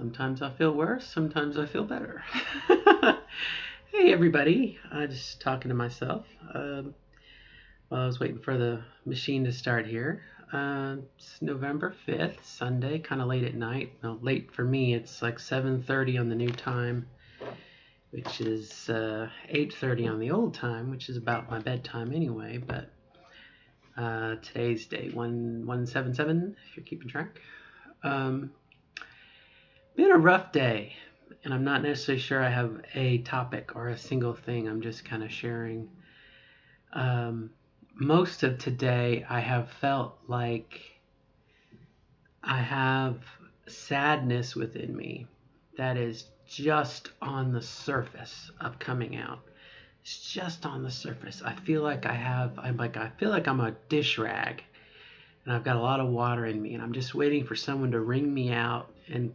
Sometimes I feel worse, sometimes I feel better. Hey everybody, I just talking to myself while I was waiting for the machine to start here. It's November 5th, Sunday, kind of late at night. Well, late for me, it's like 7:30 on the new time, which is 8:30 on the old time, which is about my bedtime anyway. But today's day 1177, if you're keeping track. Um, Been a rough day, and I'm not necessarily sure I have a topic or a single thing. I'm just kind of sharing. Um, Most of today, I have felt like I have sadness within me that is just on the surface of coming out. It's just on the surface. I feel like I feel like I'm a dish rag, and I've got a lot of water in me, and I'm just waiting for someone to wring me out and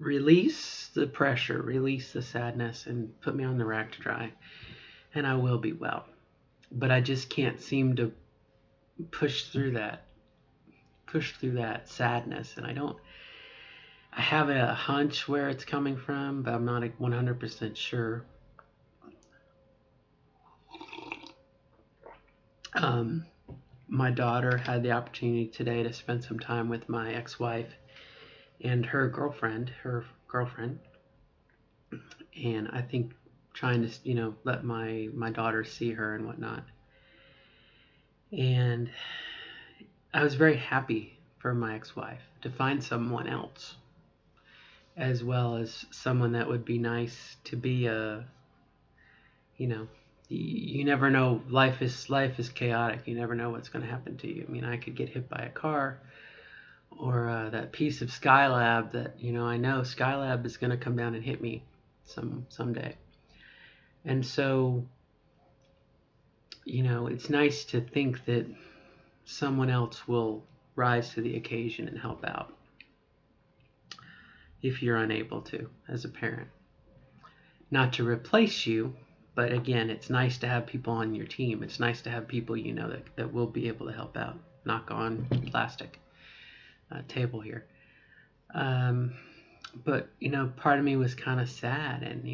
release the pressure, release the sadness, and put me on the rack to dry, and I will be well. But I just can't seem to push through that, sadness, and I have a hunch where it's coming from, but I'm not 100% sure. Um, my daughter had the opportunity today to spend some time with my ex-wife and her girlfriend, and I think trying to let my daughter see her and whatnot. And I was very happy for my ex-wife to find someone else, as well as someone that would be nice to be a, you know, you never know. Life is chaotic. You never know what's going to happen to you. I mean, I could get hit by a car, or that piece of Skylab that I know Skylab is going to come down and hit me someday. And so, it's nice to think that someone else will rise to the occasion and help out if you're unable to as a parent. Not to replace you, but again, it's nice to have people on your team. It's nice to have people that will be able to help out. Knock on plastic table here. But part of me was kind of sad, and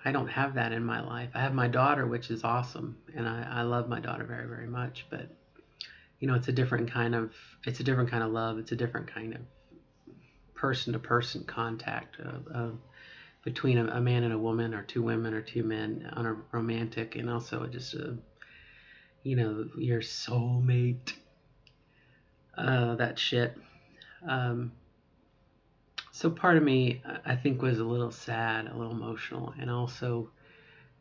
I don't have that in my life. I have my daughter, which is awesome, and I love my daughter very, very much. But it's a different kind of love. It's a different kind of person-to-person contact between a man and a woman, or two women or two men, on a romantic, and also just your soulmate. That shit. So part of me, I think, was a little sad, a little emotional, and also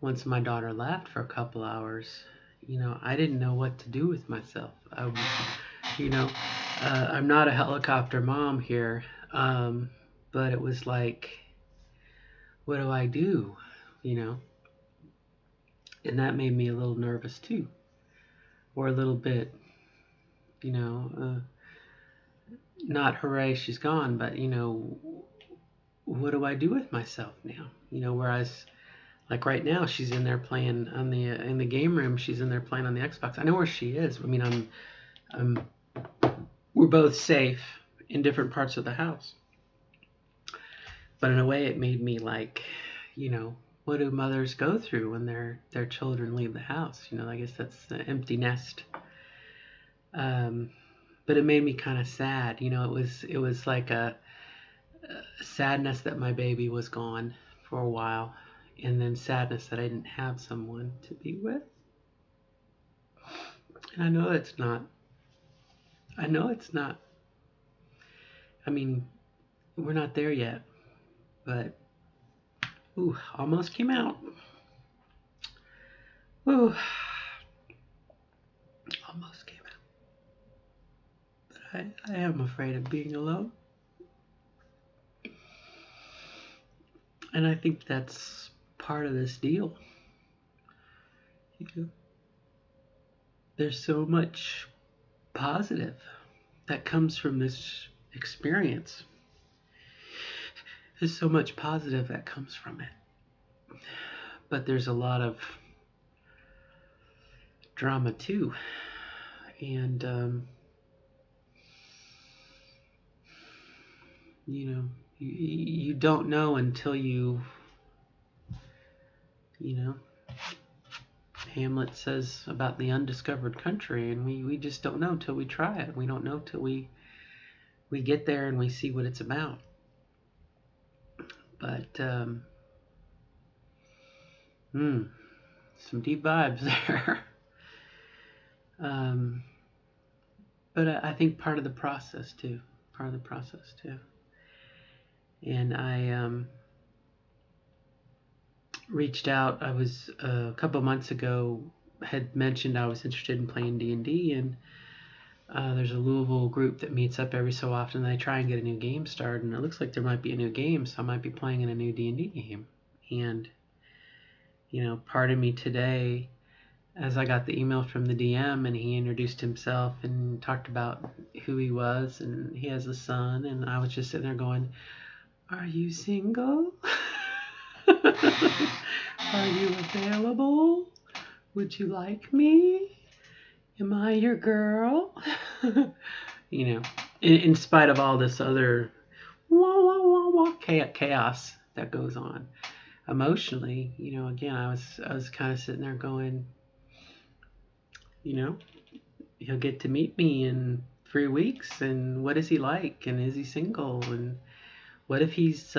once my daughter left for a couple hours, I didn't know what to do with myself. I'm not a helicopter mom here, but it was like, what do I do? You know, and that made me a little nervous too, or a little bit, you know, not hooray, she's gone, but what do I do with myself now? Whereas like right now, she's in there playing on the in the game room. She's in there playing on the Xbox. I know where she is. I mean, I'm we're both safe in different parts of the house. But in a way, it made me like, what do mothers go through when their children leave the house? I guess that's the empty nest. Um, but it made me kind of sad. It was like a sadness that my baby was gone for a while, and then sadness that I didn't have someone to be with. And I know it's not. I know it's not. I mean, we're not there yet, but ooh, almost came out. Ooh, almost came out. But I am afraid of being alone. And I think that's part of this deal. There's so much positive that comes from this experience. There's so much positive that comes from it. But there's a lot of drama too. And you know, you don't know until you know, Hamlet says about the undiscovered country, and we just don't know till we try it. We don't know till we get there and we see what it's about. But some deep vibes there. um, but I think part of the process too. Part of the process too. And I reached out. I was a couple of months ago had mentioned I was interested in playing D&D, and there's a Louisville group that meets up every so often. They try and get a new game started, and it looks like there might be a new game, so I might be playing in a new D&D game. And part of me today, as I got the email from the DM, and he introduced himself and talked about who he was, and he has a son, and I was just sitting there going, "Are you single? Are you available? Would you like me? Am I your girl?" In spite of all this other chaos that goes on emotionally, again, I was kind of sitting there going, he'll get to meet me in 3 weeks, and what is he like, and is he single, and what if he's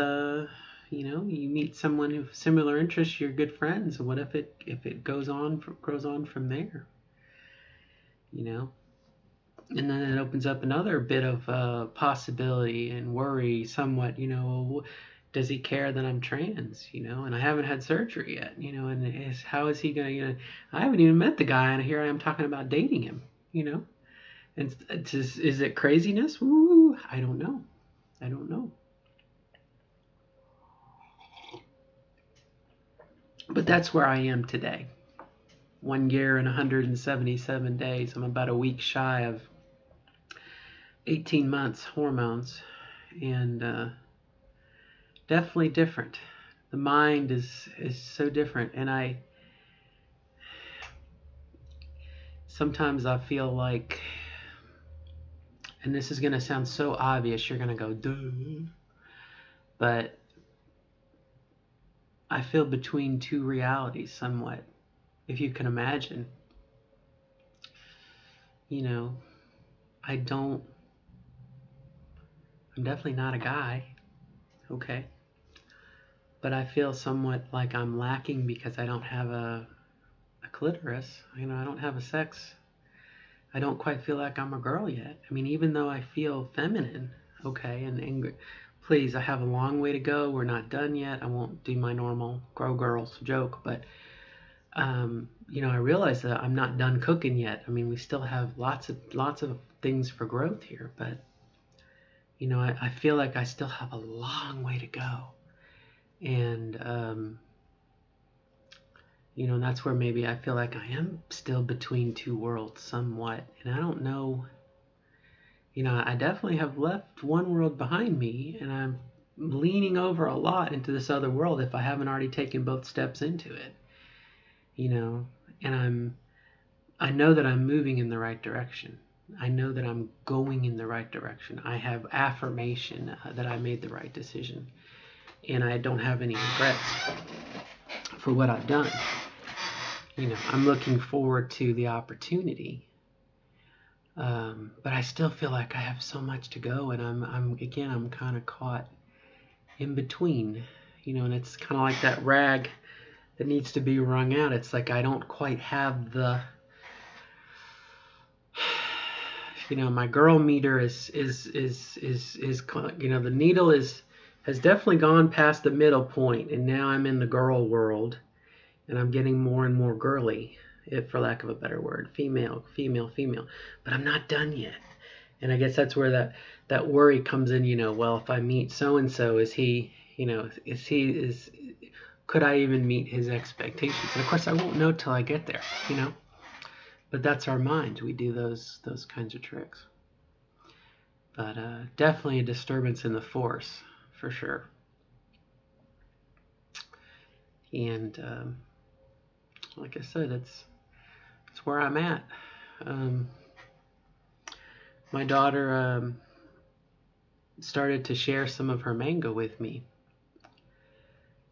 you meet someone who have similar interests, you're good friends, and what if it goes on from there, and then it opens up another bit of possibility and worry somewhat, does he care that I'm trans, and I haven't had surgery yet, and how is he gonna, I haven't even met the guy, and here I am talking about dating him, and is it craziness? Ooh, I don't know. But that's where I am today. 1 year and 177 days. I'm about a week shy of 18 months hormones, and definitely different. The mind is so different, and sometimes I feel like, and this is going to sound so obvious, you're going to go, duh, but I feel between two realities somewhat, if you can imagine. I don't, I'm definitely not a guy, okay? But I feel somewhat like I'm lacking because I don't have a clitoris. I don't have a sex. I don't quite feel like I'm a girl yet. I mean, even though I feel feminine, okay, and please, I have a long way to go. We're not done yet. I won't do my normal grow girls joke, but I realize that I'm not done cooking yet. I mean, we still have lots of things for growth here, but I feel like I still have a long way to go, and that's where maybe I feel like I am still between two worlds somewhat, and I don't know. I definitely have left one world behind me, and I'm leaning over a lot into this other world if I haven't already taken both steps into it. And I know that I'm moving in the right direction. I know that I'm going in the right direction. I have affirmation that I made the right decision, and I don't have any regrets for what I've done. I'm looking forward to the opportunity, but I still feel like I have so much to go, and I'm kind of caught in between, and it's kind of like that rag that needs to be wrung out. It's like I don't quite have the, my girl meter is the needle has definitely gone past the middle point, and now I'm in the girl world, and I'm getting more and more girly, if for lack of a better word, female, but I'm not done yet. And I guess that's where that worry comes in, well, if I meet so and so, is he, could I even meet his expectations? And of course I won't know till I get there. But that's our mind. We do those kinds of tricks. But definitely a disturbance in the force, for sure. And like I said, it's where I'm at. My daughter started to share some of her manga with me,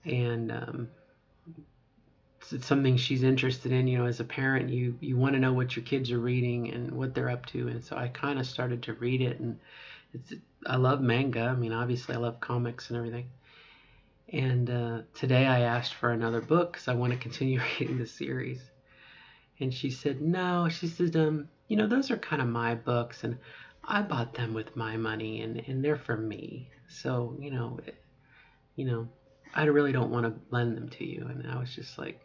and it's something she's interested in. As a parent, you want to know what your kids are reading and what they're up to, and so I kind of started to read it, and I love manga. I mean, obviously, I love comics and everything. And today I asked for another book because I want to continue reading the series. And she said, no. She said, those are kind of my books, and I bought them with my money, and they're for me. So, I really don't want to lend them to you. And I was just like,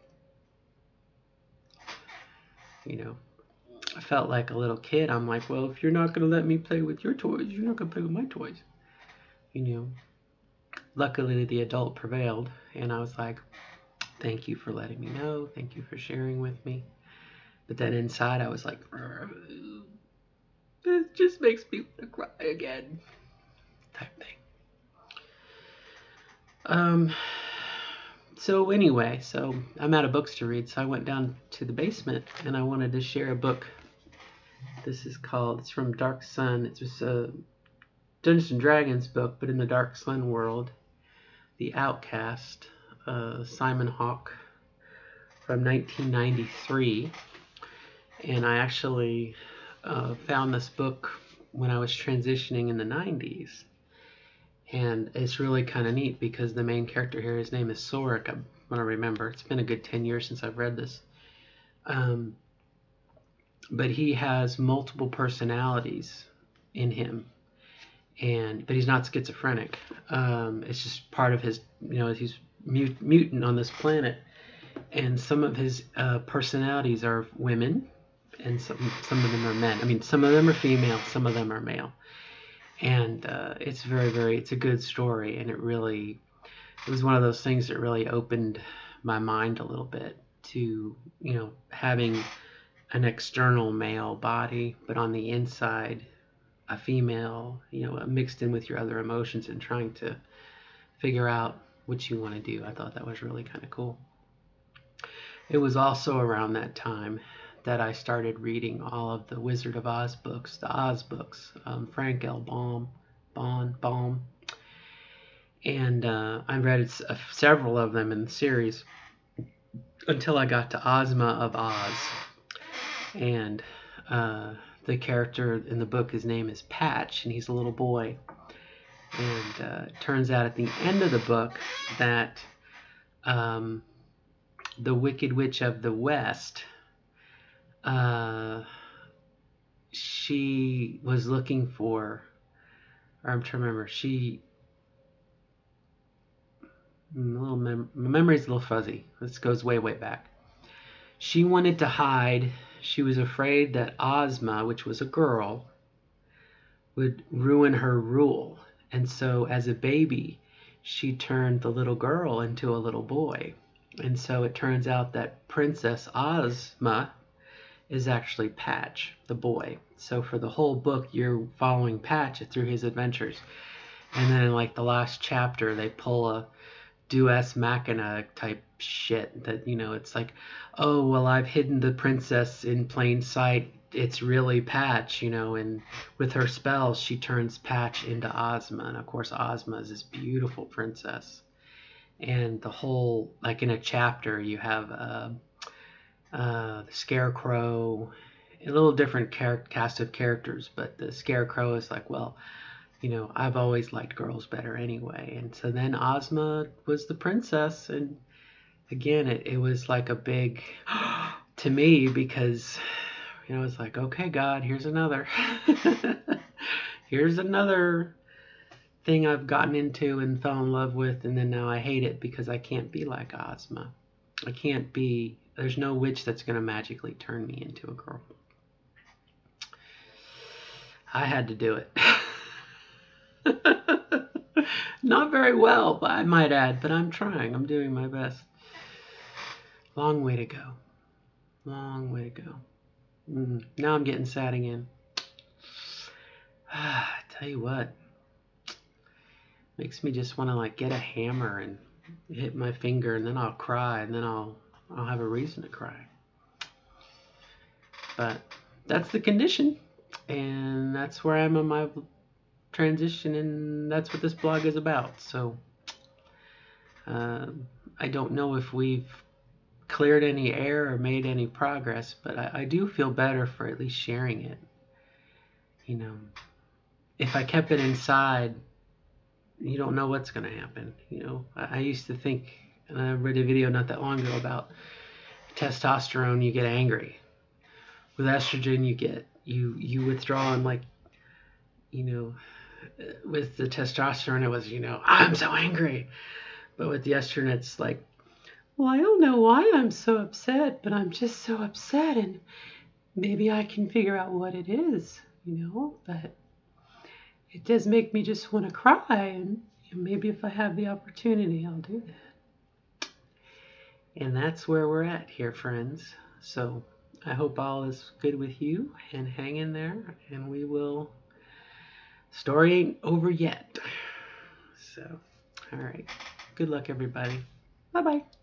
I felt like a little kid. I'm like, well, if you're not going to let me play with your toys, you're not going to play with my toys. Luckily the adult prevailed, and I was like, thank you for letting me know. Thank you for sharing with me. But then inside I was like, it just makes me want to cry again, type thing. So anyway, I'm out of books to read, so I went down to the basement and I wanted to share a book. It's from Dark Sun. It's just a Dungeons and Dragons book, but in the Dark Sun world. The Outcast, Simon Hawke, from 1993. And I actually found this book when I was transitioning in the 90s. And it's really kind of neat because the main character here, his name is Sorik. I'm going to remember. It's been a good 10 years since I've read this. But he has multiple personalities in him. But he's not schizophrenic. It's just part of his, he's mutant on this planet. And some of his personalities are women, and some of them are men. I mean, some of them are female, some of them are male. And it's it's a good story, and it was one of those things that really opened my mind a little bit to, having an external male body, but on the inside, a female, mixed in with your other emotions and trying to figure out what you want to do. I thought that was really kind of cool. It was also around that time that I started reading all of the Wizard of Oz books, the Oz books, Frank L. Baum. And I read several of them in the series until I got to Ozma of Oz. And the character in the book, his name is Patch, and he's a little boy. And it turns out at the end of the book that the Wicked Witch of the West, she was looking for, or I'm trying to remember, my memory's a little fuzzy. This goes way, way back. She wanted to hide. She was afraid that Ozma, which was a girl, would ruin her rule. And so as a baby, she turned the little girl into a little boy. And so it turns out that Princess Ozma is actually Patch, the boy. So for the whole book, you're following Patch through his adventures. And then in like the last chapter, they pull a Deus Machina type shit that, it's like, oh, well, I've hidden the princess in plain sight. It's really Patch, and with her spells, she turns Patch into Ozma. And of course, Ozma is this beautiful princess. And the whole, like in a chapter, you have the Scarecrow, a little different cast of characters, but the Scarecrow is like, well, I've always liked girls better anyway. And so then Ozma was the princess. And again, it was like a big to me because, it's like, okay, God, here's another. Here's another thing I've gotten into and fell in love with. And then now I hate it because I can't be like Ozma. There's no witch that's going to magically turn me into a girl. I had to do it. Not very well, I might add, but I'm trying. I'm doing my best. Long way to go. Long way to go. Now I'm getting sad again. Tell you what. Makes me just want to like get a hammer and hit my finger, and then I'll cry, and then I'll have a reason to cry. But that's the condition, and that's where I am on my transition, and that's what this blog is about. So I don't know if we've cleared any air or made any progress, but I do feel better for at least sharing it. You know, if I kept it inside, you don't know what's going to happen. You know, I used to think, and I read a video not that long ago about testosterone, you get angry. With estrogen, you withdraw, and like, you know, with the testosterone, it was, I'm so angry. But with the estrogen, it's like, well, I don't know why I'm so upset, but I'm just so upset, and maybe I can figure out what it is, but it does make me just want to cry, and maybe if I have the opportunity, I'll do that. And that's where we're at here, friends. So I hope all is good with you, and hang in there, and we will. Story ain't over yet. So, all right. Good luck, everybody. Bye-bye.